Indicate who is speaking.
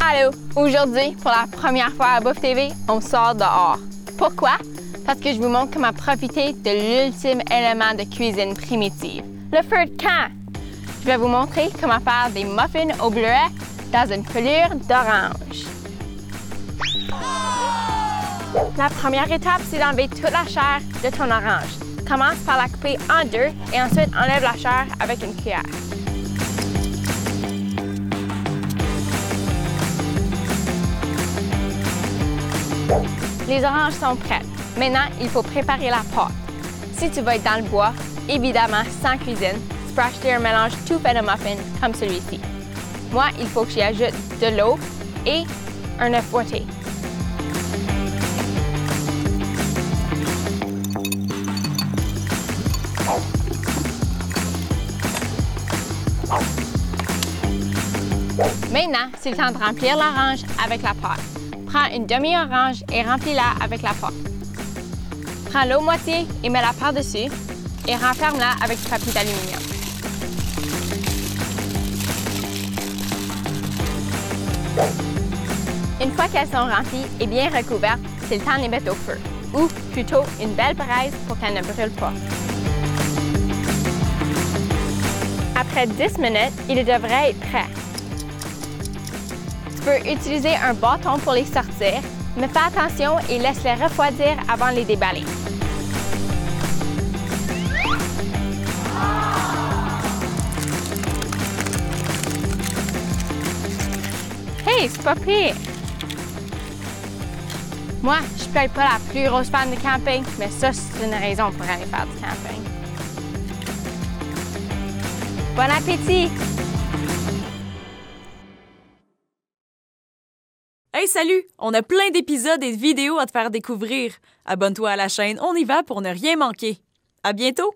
Speaker 1: Allô! Aujourd'hui, pour la première fois à Bouffe TV, on sort dehors. Pourquoi? Parce que je vous montre comment profiter de l'ultime élément de cuisine primitive, le feu de camp. Je vais vous montrer comment faire des muffins au bleuet dans une pelure d'orange. La première étape, c'est d'enlever toute la chair de ton orange. Commence par la couper en deux et ensuite enlève la chair avec une cuillère. Les oranges sont prêtes. Maintenant, il faut préparer la pâte. Si tu vas être dans le bois, évidemment sans cuisine, tu peux acheter un mélange tout fait de muffins comme celui-ci. Moi, il faut que j'y ajoute de l'eau et un œuf fouetté. Maintenant, c'est le temps de remplir l'orange avec la pâte. Prends une demi-orange et remplis-la avec la pâte. Prends l'autre moitié et mets-la par-dessus et renferme-la avec du papier d'aluminium. Une fois qu'elles sont remplies et bien recouvertes, c'est le temps de les mettre au feu, ou plutôt une belle braise pour qu'elles ne brûlent pas. Après 10 minutes, ils devraient être prêts. Tu peux utiliser un bâton pour les sortir, mais fais attention et laisse-les refroidir avant de les déballer. Hey, c'est pas pire! Moi, je suis peut-être pas la plus grosse fan de camping, mais ça, c'est une raison pour aller faire du camping. Bon appétit!
Speaker 2: Hey, salut! On a plein d'épisodes et de vidéos à te faire découvrir. Abonne-toi à la chaîne On y va pour ne rien manquer. À bientôt!